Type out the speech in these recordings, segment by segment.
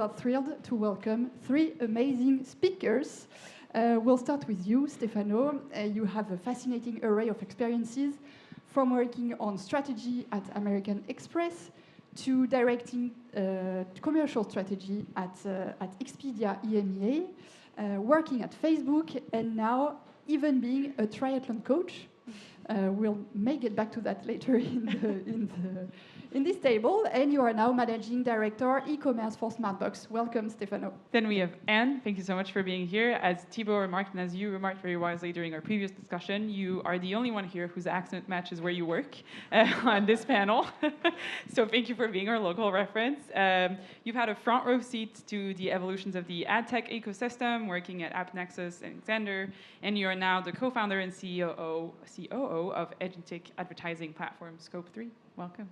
we are thrilled to welcome three amazing speakers. We'll start with you, Stefano. You have a fascinating array of experiences, from working on strategy at American Express to directing commercial strategy at Expedia EMEA, working at Facebook, and now even being a triathlon coach. We'll may get back to that later in this table. And you are now managing director e-commerce for Smartbox. Welcome, Stefano. Then we have Anne. Thank you so much for being here. As Thibaut remarked, and as you remarked very wisely during our previous discussion, you are the only one here whose accent matches where you work on this panel. So thank you for being our local reference. You've had a front row seat to the evolutions of the ad tech ecosystem, working at AppNexus and Xander, and you are now the co-founder and COO of edutech advertising platform Scope3. Welcome.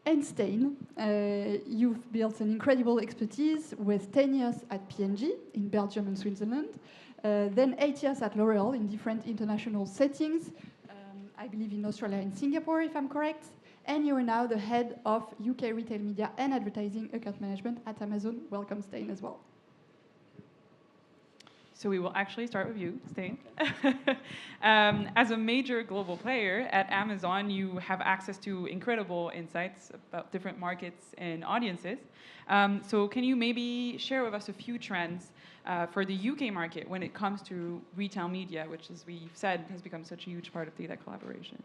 And Stijn, you've built an incredible expertise with 10 years at P&G in Belgium and Switzerland, then 8 years at L'Oréal in different international settings, I believe in Australia and Singapore, if I'm correct, and you are now the head of UK retail media and advertising account management at Amazon. Welcome, Stijn, as well. So we will actually start with you, Stijn. As a major global player at Amazon, you have access to incredible insights about different markets and audiences. So can you maybe share with us a few trends for the UK market when it comes to retail media, which, as we've said, has become such a huge part of data collaboration?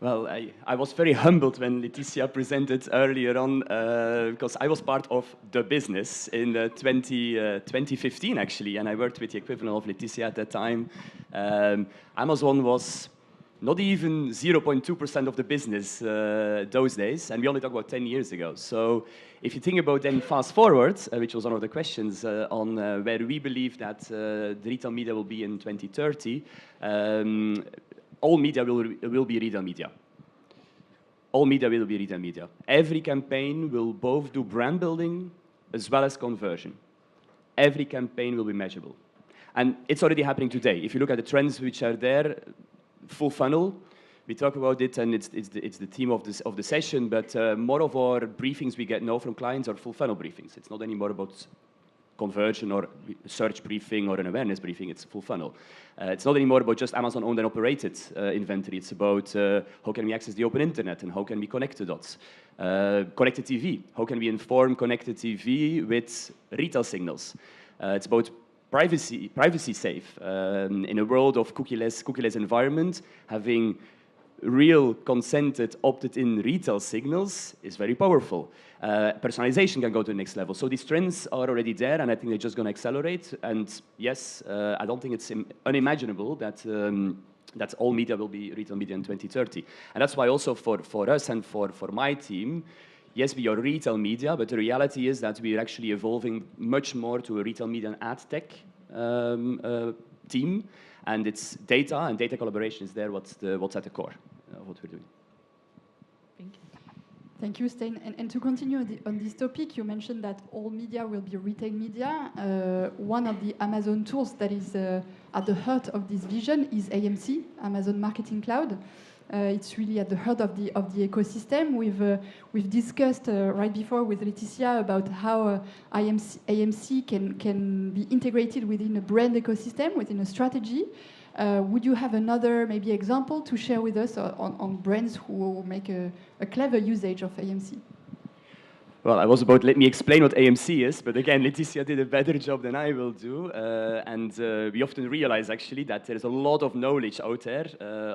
Well, I was very humbled when Laetitia presented earlier on, because I was part of the business in 2015, actually, and I worked with the equivalent of Laetitia at that time. Amazon was not even 0.2% of the business those days, and we only talk about 10 years ago. So if you think about then fast forward, which was one of the questions on where we believe that the retail media will be in 2030, all media will be retail media. All media will be retail media. Every campaign will both do brand building as well as conversion. Every campaign will be measurable. And it's already happening today. If you look at the trends which are there, full funnel, we talk about it, and it's the theme of the session, but more of our briefings we get now from clients are full funnel briefings. It's not anymore about conversion or search briefing or an awareness briefing, it's full funnel. It's not anymore about just Amazon owned and operated inventory. It's about how can we access the open internet and how can we connect the dots. Connected TV, how can we inform connected TV with retail signals. It's about privacy safe. In a world of cookieless environment, having real consented opted-in retail signals is very powerful. Personalization can go to the next level. So these trends are already there, and I think they're just going to accelerate. And yes, I don't think it's unimaginable that that all media will be retail media in 2030. And that's why also for us and for my team, yes, we are retail media, but the reality is that we are actually evolving much more to a retail media and ad tech team. And it's data and data collaboration is there what's at the core of what we're doing. Thank you. Thank you, Stijn. And to continue on this topic, you mentioned that all media will be retail media. One of the Amazon tools that is at the heart of this vision is AMC, Amazon Marketing Cloud. It's really at the heart of the ecosystem. We've discussed right before with Laetitia about how AMC can be integrated within a brand ecosystem, within a strategy. Would you have another maybe example to share with us on brands who make a clever usage of AMC? Well, I was about let me explain what AMC is, but again, Laetitia did a better job than I will do. And we often realize actually that there is a lot of knowledge out there,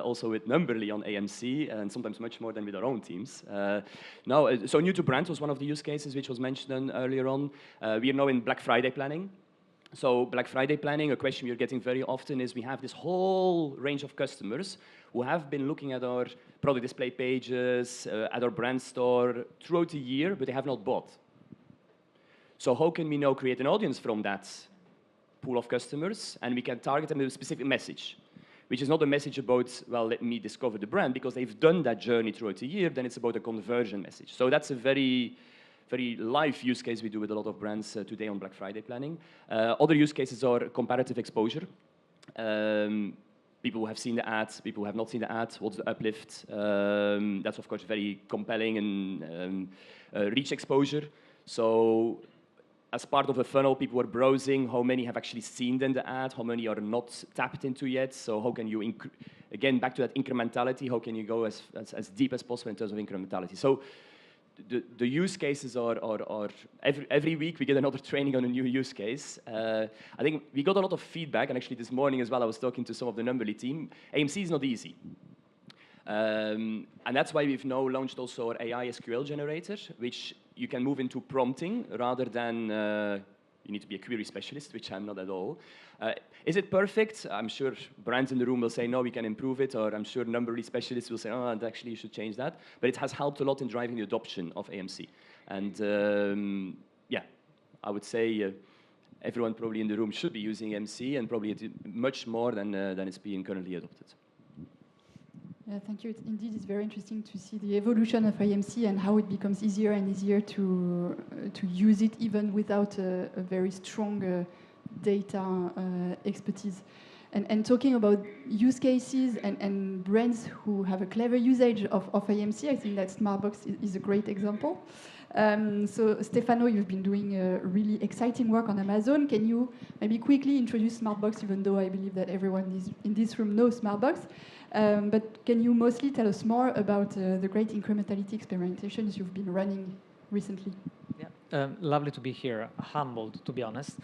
also with Numberly on AMC, and sometimes much more than with our own teams. So new to brand was one of the use cases which was mentioned earlier on. We are now in Black Friday planning. So Black Friday planning, a question we're getting very often is we have this whole range of customers who have been looking at our product display pages, at our brand store throughout the year, but they have not bought. So how can we now create an audience from that pool of customers, and we can target them with a specific message, which is not a message about, well, let me discover the brand, because they've done that journey throughout the year, then it's about a conversion message. So that's a very live use case we do with a lot of brands today on Black Friday planning. Other use cases are comparative exposure. people who have seen the ad, people who have not seen the ad, what's the uplift? That's of course very compelling and reach exposure. So as part of a funnel, people are browsing how many have actually seen then the ad, how many are not tapped into yet. So how can you, again, back to that incrementality, how can you go as deep as possible in terms of incrementality? So the use cases are every week we get another training on a new use case. I think we got a lot of feedback, and actually this morning as well, I was talking to some of the Numberly team. AMC is not easy. And that's why we've now launched also our AI SQL generator, which you can move into prompting rather than you need to be a query specialist, which I'm not at all. Is it perfect? I'm sure brands in the room will say, no, we can improve it, or I'm sure Numberly specialists will say, oh, actually you should change that. But it has helped a lot in driving the adoption of AMC. And yeah, I would say everyone probably in the room should be using AMC, and probably much more than it's being currently adopted. Yeah, thank you. Indeed, it's very interesting to see the evolution of IMC and how it becomes easier and easier to use it even without a very strong data expertise. And talking about use cases and brands who have a clever usage of IMC, I think that Smartbox is a great example. So Stefano, you've been doing really exciting work on Amazon. Can you maybe quickly introduce Smartbox, even though I believe that everyone in this room knows Smartbox? But can you mostly tell us more about the great incrementality experimentations you've been running recently? Yeah, lovely to be here, humbled to be honest.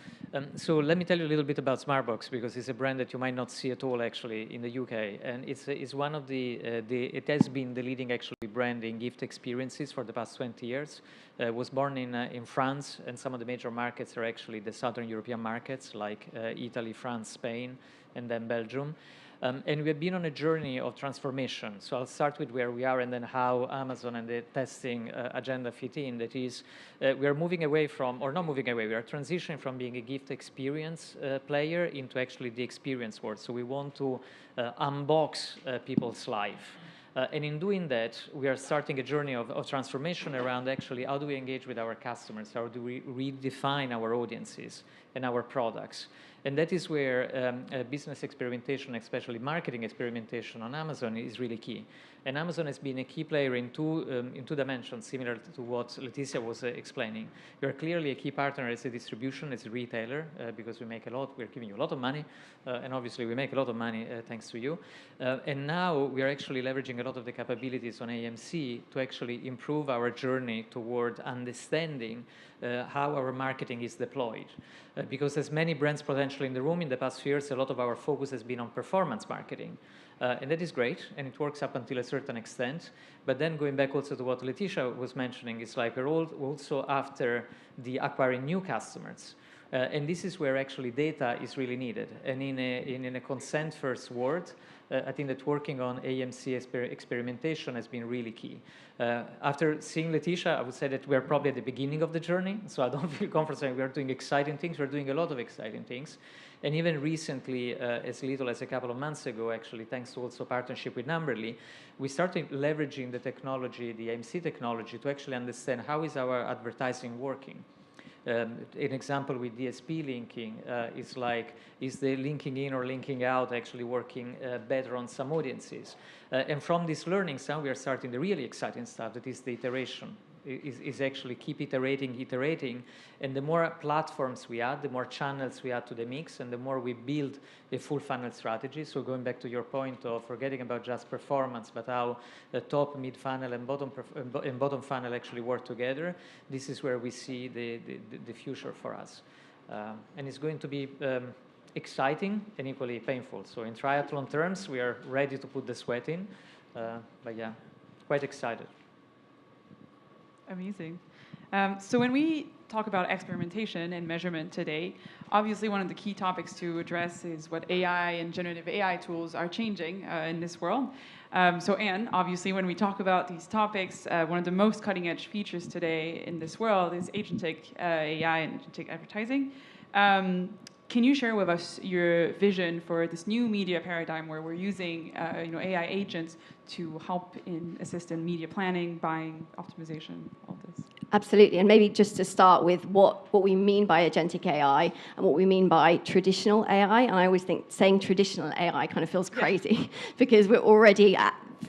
So let me tell you a little bit about Smartbox, because it's a brand that you might not see at all actually in the UK, and it's one of it has been the leading actually brand in gift experiences for the past 20 years. Was born in France, and some of the major markets are actually the Southern European markets like Italy, France, Spain, and then Belgium. And we have been on a journey of transformation. So I'll start with where we are and then how Amazon and the testing agenda fit in. That is, we are moving away from, or not moving away, we are transitioning from being a gift experience player into actually the experience world. So we want to unbox people's life. And in doing that, we are starting a journey of transformation around actually how do we engage with our customers, how do we redefine our audiences and our products. And that is where business experimentation, especially marketing experimentation on Amazon, is really key. And Amazon has been a key player in two dimensions, similar to what Laetitia was explaining. We are clearly a key partner as a distribution, as a retailer, because we make a lot, we're giving you a lot of money, and obviously we make a lot of money thanks to you. And now we are actually leveraging a lot of the capabilities on AMC to actually improve our journey toward understanding how our marketing is deployed. Because as many brands potentially in the room in the past few years, a lot of our focus has been on performance marketing. And that is great, and it works up until a certain extent. But then going back also to what Laetitia was mentioning, it's like we're also after the acquiring new customers. And this is where actually data is really needed. And in a consent-first world, I think that working on AMC experimentation has been really key. After seeing Laetitia, I would say that we're probably at the beginning of the journey, so I don't feel comfortable saying we're doing exciting things. We're doing a lot of exciting things. And even recently, as little as a couple of months ago, actually, thanks to also partnership with Numberly, we started leveraging the technology, the AMC technology, to actually understand how is our advertising working. An example with DSP linking is the linking in or linking out actually working better on some audiences? And from these learnings, now we are starting the really exciting stuff, that is the iteration. Is actually keep iterating, and the more platforms we add, the more channels we add to the mix, and the more we build a full funnel strategy. So going back to your point of forgetting about just performance, but how the top, mid funnel, and bottom funnel actually work together, this is where we see the future for us. And it's going to be exciting and equally painful. So in triathlon terms, we are ready to put the sweat in, but yeah, quite excited. Amazing. So when we talk about experimentation and measurement today, obviously one of the key topics to address is what AI and generative AI tools are changing in this world. So Anne, obviously when we talk about these topics, one of the most cutting edge features today in this world is agentic AI and agentic advertising. Can you share with us your vision for this new media paradigm where we're using AI agents to help assist in media planning, buying, optimization, all this? Absolutely, and maybe just to start with what we mean by agentic AI and what we mean by traditional AI. And I always think saying traditional AI kind of feels crazy because we're already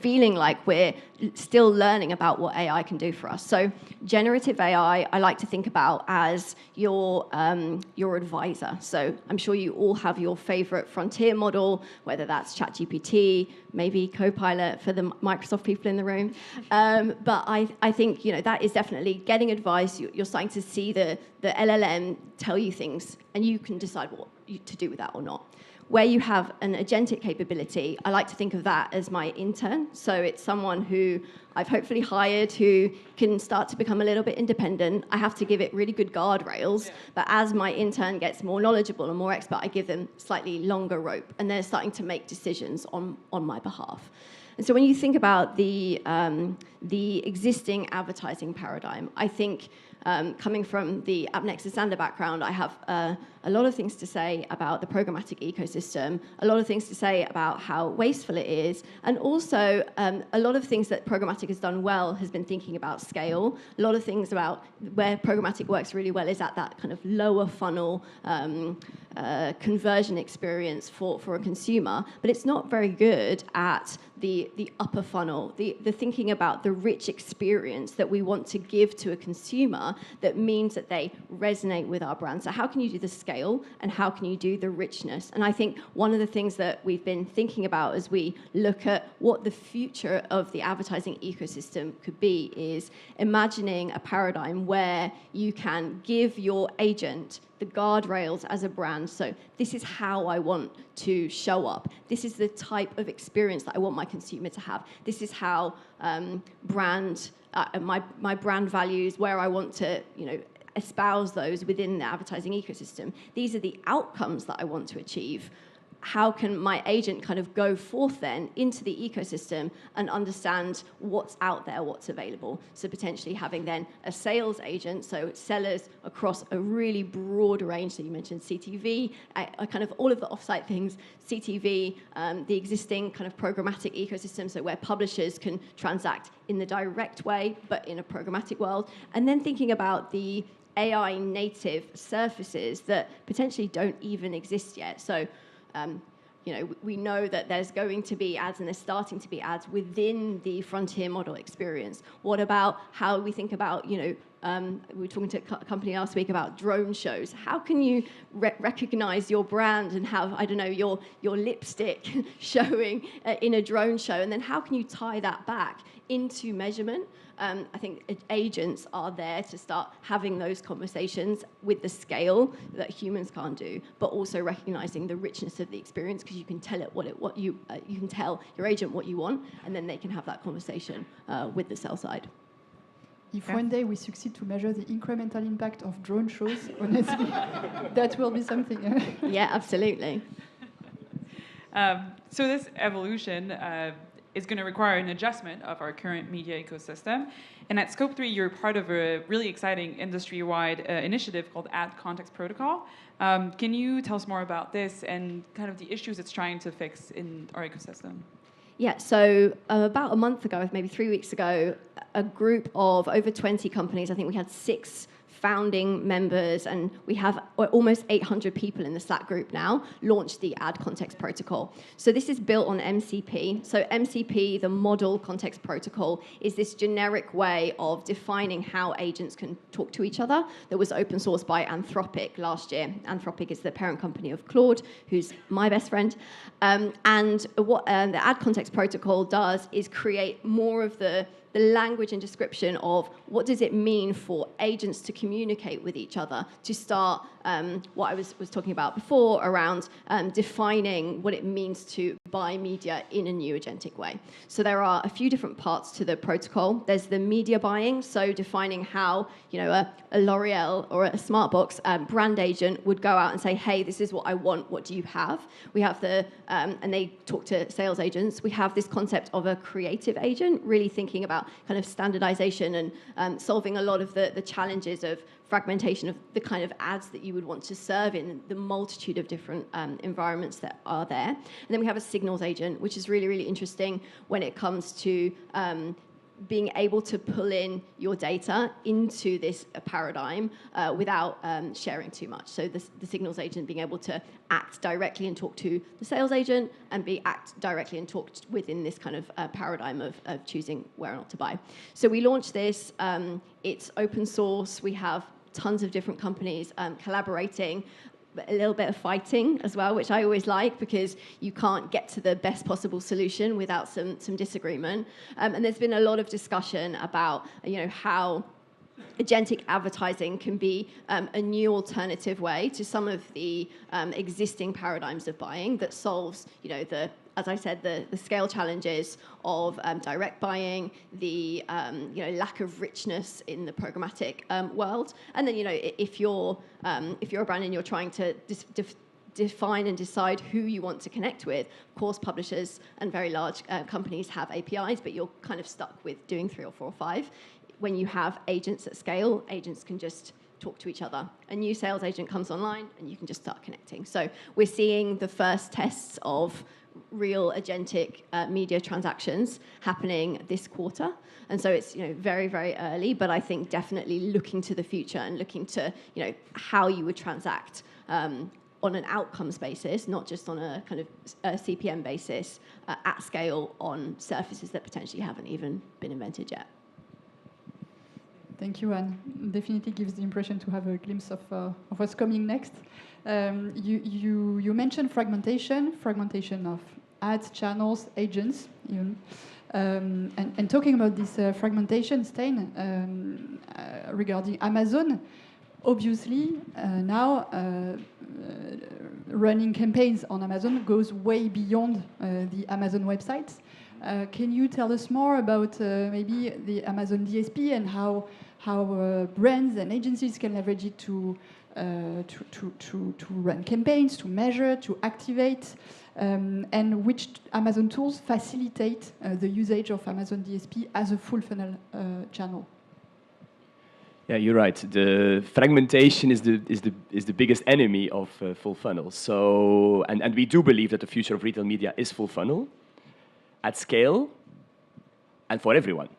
feeling like we're still learning about what AI can do for us. So generative AI, I like to think about as your advisor. So I'm sure you all have your favorite frontier model, whether that's ChatGPT, maybe Copilot for the Microsoft people in the room. But I think that is definitely getting advice. You're starting to see the LLM tell you things, and you can decide what to do with that or not. Where you have an agentic capability, I like to think of that as my intern. So it's someone who I've hopefully hired who can start to become a little bit independent. I have to give it really good guardrails, but as my intern gets more knowledgeable and more expert, I give them slightly longer rope, and they're starting to make decisions on my behalf. And so when you think about the existing advertising paradigm, I think coming from the AppNexus Xander background, I have a lot of things to say about the programmatic ecosystem, a lot of things to say about how wasteful it is, and also a lot of things that programmatic has done well has been thinking about scale. A lot of things about where programmatic works really well is at that kind of lower funnel conversion experience for a consumer, but it's not very good at the upper funnel, the thinking about the rich experience that we want to give to a consumer that means that they resonate with our brand. So how can you do the scale and how can you do the richness? And I think one of the things that we've been thinking about as we look at what the future of the advertising ecosystem could be is imagining a paradigm where you can give your agent the guardrails as a brand. So this is how I want to show up. This is the type of experience that I want my consumer to have. This is how my brand values, where I want to, espouse those within the advertising ecosystem. These are the outcomes that I want to achieve. How can my agent kind of go forth then into the ecosystem and understand what's out there, what's available? So potentially having then a sales agent, so sellers across a really broad range. So you mentioned CTV, kind of all of the offsite things, CTV, the existing kind of programmatic ecosystem, so where publishers can transact in the direct way, but in a programmatic world. And then thinking about the AI native surfaces that potentially don't even exist yet. So we know that there's going to be ads and there's starting to be ads within the frontier model experience. What about how we think about, we were talking to a company last week about drone shows. How can you recognize your brand and have, your lipstick showing in a drone show? And then how can you tie that back into measurement? I think agents are there to start having those conversations with the scale that humans can't do, but also recognizing the richness of the experience, because you can tell it you can tell your agent what you want, and then they can have that conversation with the sell side. If one day we succeed to measure the incremental impact of drone shows, honestly, that will be something. Yeah, absolutely. So this evolution is going to require an adjustment of our current media ecosystem. And at Scope 3, you're part of a really exciting industry-wide initiative called Ad Context Protocol. Can you tell us more about this and kind of the issues it's trying to fix in our ecosystem? Yeah, so about a month ago, maybe 3 weeks ago, a group of over 20 companies, I think we had 6 founding members, and we have almost 800 people in the Slack group now, launched the Ad Context Protocol. So this is built on MCP. So MCP, the Model Context Protocol, is this generic way of defining how agents can talk to each other that was open sourced by Anthropic last year. Anthropic is the parent company of Claude, who's my best friend. And what the Ad Context Protocol does is create more of the language and description of what does it mean for agents to communicate with each other, to start what I was talking about before around defining what it means to buy media in a new agentic way. So there are a few different parts to the protocol. There's the media buying, so defining how a L'Oreal or a Smartbox brand agent would go out and say, hey, this is what I want, what do you have? We have and they talk to sales agents. We have this concept of a creative agent, really thinking about kind of standardization and solving a lot of the challenges of fragmentation of the kind of ads that you would want to serve in the multitude of different environments that are there. And then we have a signals agent, which is really, really interesting when it comes to being able to pull in your data into this paradigm without sharing too much. So the signals agent being able to act directly and talk to the sales agent and act directly and talk within this kind of paradigm of choosing where or not to buy. So we launched this. It's open source. We have tons of different companies collaborating, a little bit of fighting as well, which I always like, because you can't get to the best possible solution without some disagreement. And there's been a lot of discussion about, how agentic advertising can be a new alternative way to some of the existing paradigms of buying that solves, as I said, the scale challenges of direct buying, the lack of richness in the programmatic world, and then if you're a brand and you're trying to define and decide who you want to connect with, of course, publishers and very large companies have APIs, but you're kind of stuck with doing 3 or 4 or 5. When you have agents at scale, agents can just talk to each other. A new sales agent comes online, and you can just start connecting. So we're seeing the first tests of real agentic media transactions happening this quarter. And so it's very, very early, but I think definitely looking to the future and looking to how you would transact on an outcomes basis, not just on a kind of CPM basis at scale on surfaces that potentially haven't even been invented yet. Thank you, Anne. Definitely gives the impression to have a glimpse of what's coming next. You mentioned fragmentation of ads, channels, agents, even. And talking about this fragmentation, Stein, regarding Amazon, obviously now running campaigns on Amazon goes way beyond the Amazon websites. Can you tell us more about maybe the Amazon DSP and how brands and agencies can leverage it to run campaigns, to measure, to activate, and which Amazon tools facilitate the usage of Amazon DSP as a full funnel channel? Yeah, you're right. The fragmentation is the biggest enemy of full funnel. So, and we do believe that the future of retail media is full funnel, at scale, and for everyone.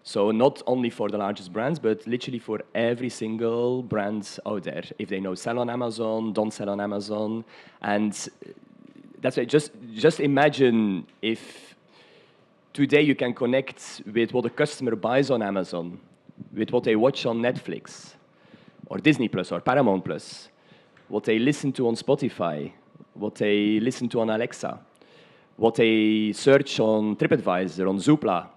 So not only for the largest brands, but literally for every single brand out there. If they know sell on Amazon, don't sell on Amazon. And that's why just imagine if today you can connect with what a customer buys on Amazon, with what they watch on Netflix, or Disney Plus, or Paramount Plus, what they listen to on Spotify, what they listen to on Alexa, what they search on TripAdvisor, on Zoopla.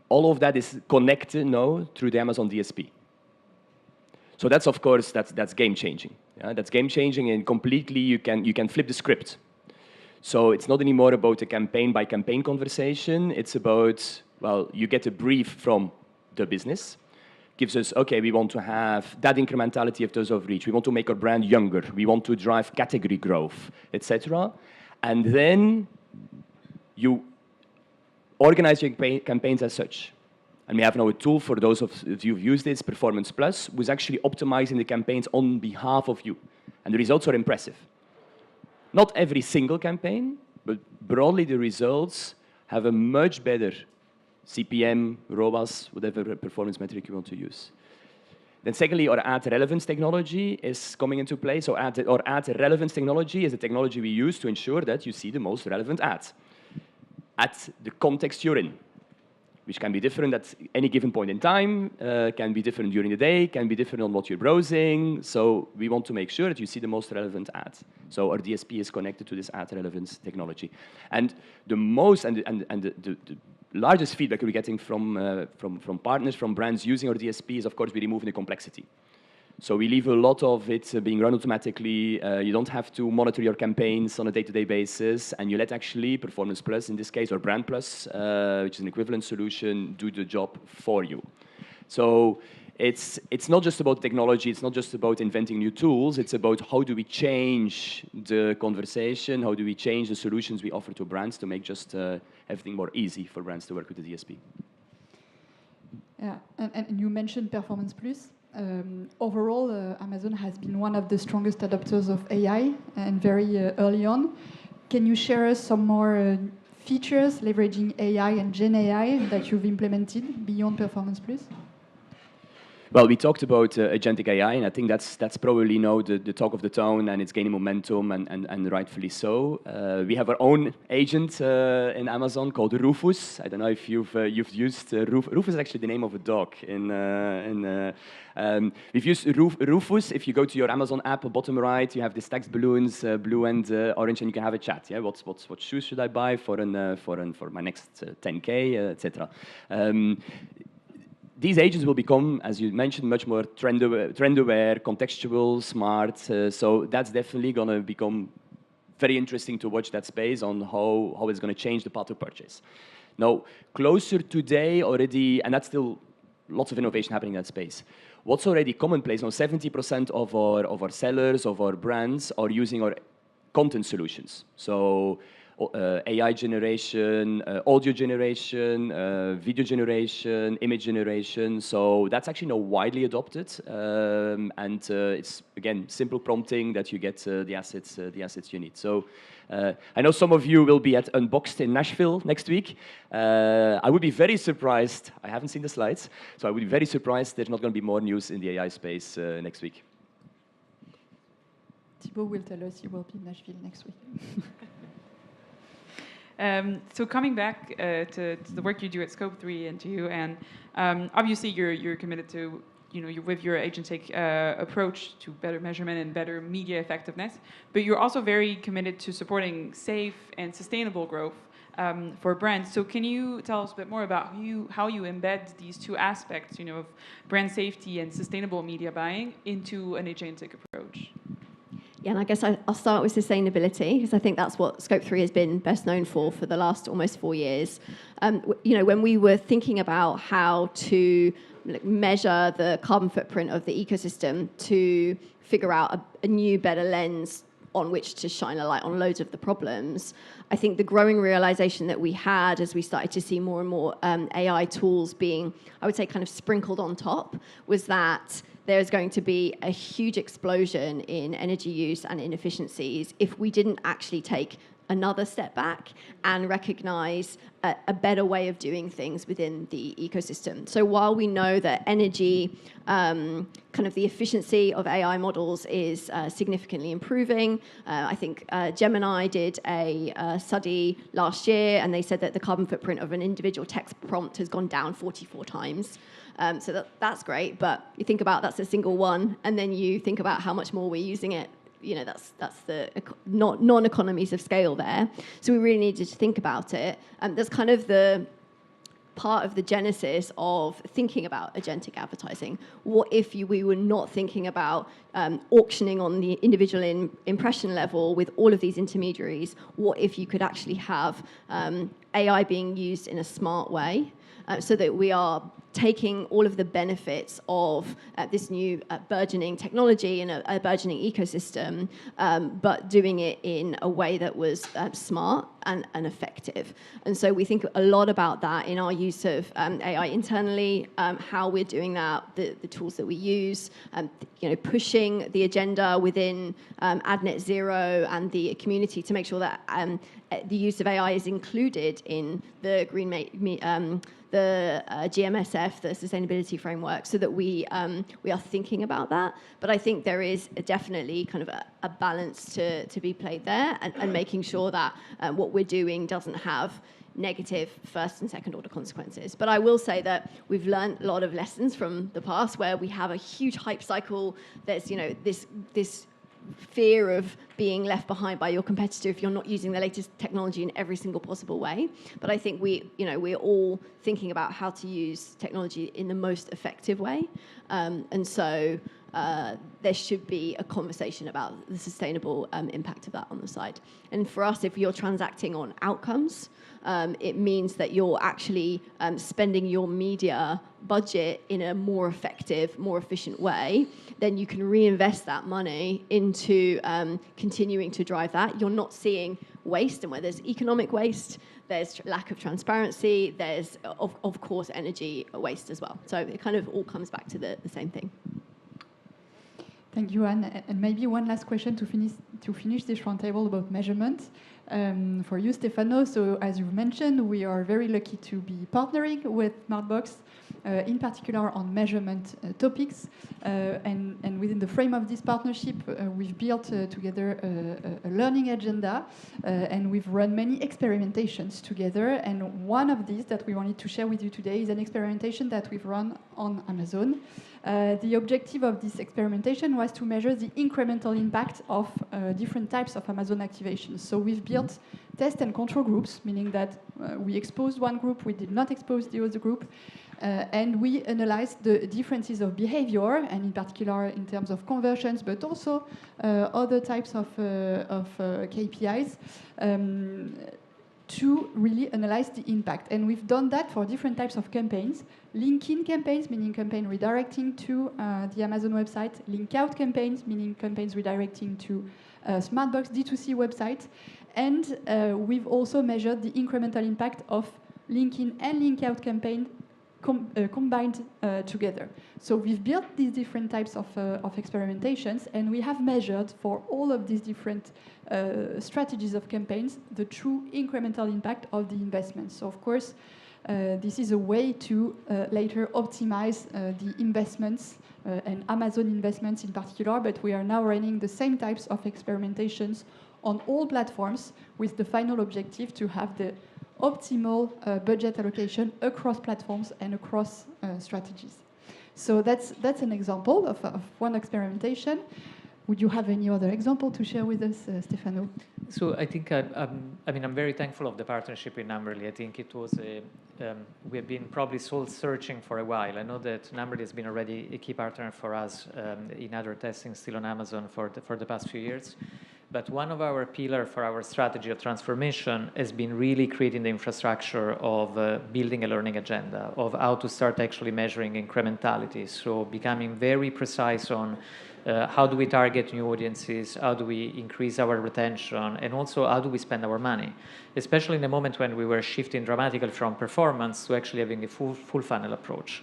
All of that is connected now through the Amazon DSP. So that's, of course, that's game-changing. Yeah? That's game-changing, and completely you can flip the script. So it's not anymore about a campaign-by-campaign conversation. It's about, well, you get a brief from the business, gives us, okay, we want to have that incrementality of dose of reach. We want to make our brand younger. We want to drive category growth, etc. And then you organize your campaigns as such. And we have now a tool for those of you who've used it, Performance Plus, who's actually optimizing the campaigns on behalf of you. And the results are impressive. Not every single campaign, but broadly the results have a much better CPM, ROAS, whatever performance metric you want to use. Then secondly, our ad relevance technology is coming into play. So our ad relevance technology is the technology we use to ensure that you see the most relevant ads at the context you're in, which can be different at any given point in time, can be different during the day, can be different on what you're browsing. So we want to make sure that you see the most relevant ads. So our DSP is connected to this ad relevance technology. And the most and the largest feedback we're getting from partners, from brands using our DSP is, of course, we remove the complexity. So we leave a lot of it being run automatically. You don't have to monitor your campaigns on a day-to-day basis, and you let actually Performance Plus, in this case, or Brand Plus, which is an equivalent solution, do the job for you. So it's not just about technology. It's not just about inventing new tools. It's about how do we change the conversation, how do we change the solutions we offer to brands to make just everything more easy for brands to work with the DSP. Yeah, and you mentioned Performance Plus. Overall, Amazon has been one of the strongest adopters of AI, and very early on. Can you share us some more features leveraging AI and Gen AI that you've implemented beyond Performance Plus? Well, we talked about agentic AI, and I think that's probably now the talk of the town, and it's gaining momentum, and rightfully so. We have our own agent in Amazon called Rufus. I don't know if you've used Rufus. Rufus is actually the name of a dog. We've used Rufus. If you go to your Amazon app, bottom right, you have these text balloons, blue and orange, and you can have a chat. Yeah, what shoes should I buy for my next 10K, etc. These agents will become, as you mentioned, much more trend-aware, contextual, smart. So that's definitely going to become very interesting to watch that space on how it's going to change the path of purchase. Now, closer today already, and that's still lots of innovation happening in that space. What's already commonplace now, 70% of our sellers, of our brands, are using our content solutions. So AI generation, audio generation, video generation, image generation. So that's actually now widely adopted, and it's again simple prompting that you get the assets you need. So I know some of you will be at Unboxed in Nashville next week. I would be very surprised. I haven't seen the slides, so I would be very surprised there's not going to be more news in the AI space next week. Thibaut will tell us you will be in Nashville next week. So coming back to the work you do at Scope 3 and to you, and obviously you're committed to, with your agentic approach to better measurement and better media effectiveness, but you're also very committed to supporting safe and sustainable growth for brands. So can you tell us a bit more about how you embed these two aspects, of brand safety and sustainable media buying into an agentic approach? Yeah, and I guess I'll start with sustainability, because I think that's what Scope 3 has been best known for the last almost 4 years. When we were thinking about how to measure the carbon footprint of the ecosystem to figure out a new, better lens on which to shine a light on loads of the problems, I think the growing realization that we had as we started to see more and more AI tools being, I would say, kind of sprinkled on top, was that there's going to be a huge explosion in energy use and inefficiencies if we didn't actually take another step back and recognize a better way of doing things within the ecosystem. So while we know that energy, kind of the efficiency of AI models is significantly improving, I think Gemini did a study last year, and they said that the carbon footprint of an individual text prompt has gone down 44 times. So that's great, but you think about that's a single one, and then you think about how much more we're using it. That's the non-economies of scale there. So we really needed to think about it. That's kind of the part of the genesis of thinking about agentic advertising. What if we were not thinking about auctioning on the individual impression level with all of these intermediaries? What if you could actually have AI being used in a smart way, so that we are taking all of the benefits of this new burgeoning technology and a burgeoning ecosystem, but doing it in a way that was smart and effective. And so we think a lot about that in our use of AI internally, how we're doing that, the tools that we use, pushing the agenda within AdNet Zero and the community to make sure that the use of AI is included in the the GMSF, the sustainability framework, so that we are thinking about that. But I think there is definitely kind of a balance to be played there, and making sure that what we're doing doesn't have negative first and second order consequences. But I will say that we've learned a lot of lessons from the past, where we have a huge hype cycle. There's this fear of being left behind by your competitor if you're not using the latest technology in every single possible way. But I think we're all thinking about how to use technology in the most effective way. And so there should be a conversation about the sustainable impact of that on the side. And for us, if you're transacting on outcomes, it means that you're actually spending your media budget in a more effective, more efficient way. Then you can reinvest that money into continuing to drive that. You're not seeing waste, and where there's economic waste, there's lack of transparency, there's, of course, energy waste as well. So it kind of all comes back to the same thing. Thank you, Anne. And maybe one last question to finish this roundtable about measurement. for you, Stefano. So as you mentioned, we are very lucky to be partnering with Smartbox, in particular on measurement topics. And within the frame of this partnership, we've built together a learning agenda, and we've run many experimentations together. And one of these that we wanted to share with you today is an experimentation that we've run on Amazon. The objective of this experimentation was to measure the incremental impact of different types of Amazon activations. So we've built test and control groups, meaning that we exposed one group, we did not expose the other group, and we analyzed the differences of behavior, and in particular in terms of conversions, but also other types of KPIs, to really analyze the impact. And we've done that for different types of campaigns. Link-in campaigns, meaning campaign redirecting to the Amazon website. Link-out campaigns, meaning campaigns redirecting to Smartbox D2C website. And we've also measured the incremental impact of link-in and link-out campaign combined together. So we've built these different types of experimentations, and we have measured for all of these different strategies of campaigns the true incremental impact of the investments. So of course, this is a way to later optimize the investments and Amazon investments in particular, but we are now running the same types of experimentations on all platforms with the final objective to have the optimal budget allocation across platforms and across strategies. So that's an example of one experimentation. Would you have any other example to share with us, Stefano? So I think I'm very thankful of the partnership with Numberly. I think it was we have been probably soul searching for a while. I know that Numberly has been already a key partner for us in other testing still on Amazon for the past few years. But one of our pillars for our strategy of transformation has been really creating the infrastructure of building a learning agenda, of how to start actually measuring incrementality. So becoming very precise on how do we target new audiences, how do we increase our retention, and also how do we spend our money, especially in the moment when we were shifting dramatically from performance to actually having a full funnel approach.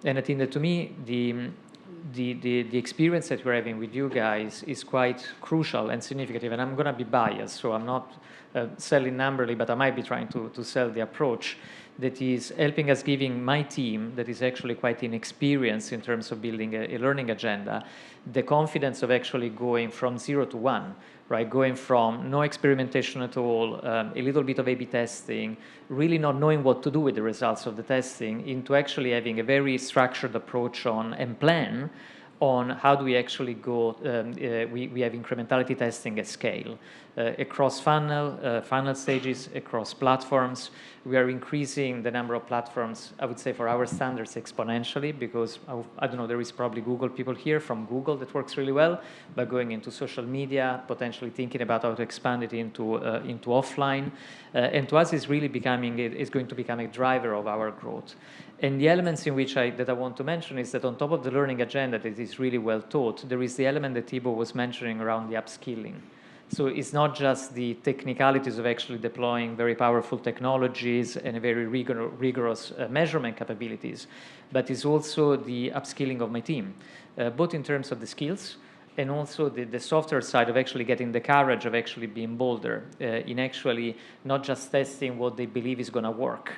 And I think that to me, the experience that we're having with you guys is quite crucial and significant. And I'm going to be biased, so I'm not selling Numberly, but I might be trying to sell the approach that is helping us, giving my team that is actually quite inexperienced in terms of building a learning agenda, the confidence of actually going from 0 to 1, right? Going from no experimentation at all, a little bit of A/B testing, really not knowing what to do with the results of the testing, into actually having a very structured approach on and plan on how do we actually go. We have incrementality testing at scale across funnel stages, across platforms. We are increasing the number of platforms, I would say, for our standards exponentially, because I don't know, there is probably Google people here from Google that works really well, but going into social media, potentially thinking about how to expand it into offline, and to us is really going to become a driver of our growth. And the elements in which that I want to mention is that on top of the learning agenda that is really well taught, there is the element that Thibaut was mentioning around the upskilling. So it's not just the technicalities of actually deploying very powerful technologies and very rigorous measurement capabilities, but it's also the upskilling of my team, both in terms of the skills and also the software side of actually getting the courage of actually being bolder in actually not just testing what they believe is going to work,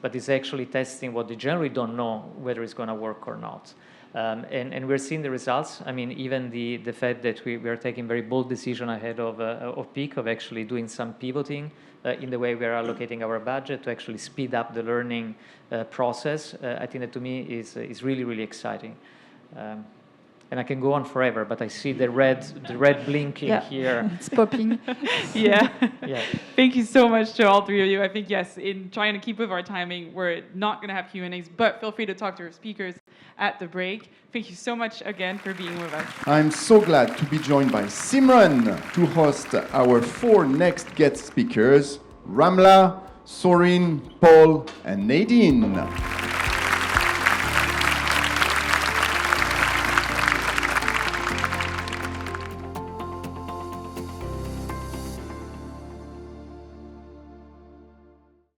but it's actually testing what they generally don't know whether it's going to work or not. And we're seeing the results. I mean, even the fact that we are taking very bold decision ahead of peak of actually doing some pivoting in the way we are allocating our budget to actually speed up the learning process. I think that to me is really, really exciting. And I can go on forever, but I see the red blinking here. It's popping. Yeah. Yeah. Thank you so much to all three of you. I think, yes, in trying to keep with our timing, we're not going to have Q&As, but feel free to talk to our speakers at the break. Thank you so much again for being with us. I'm so glad to be joined by Simran to host our 4 next guest speakers, Ramla, Sorin, Paul, and Nadine.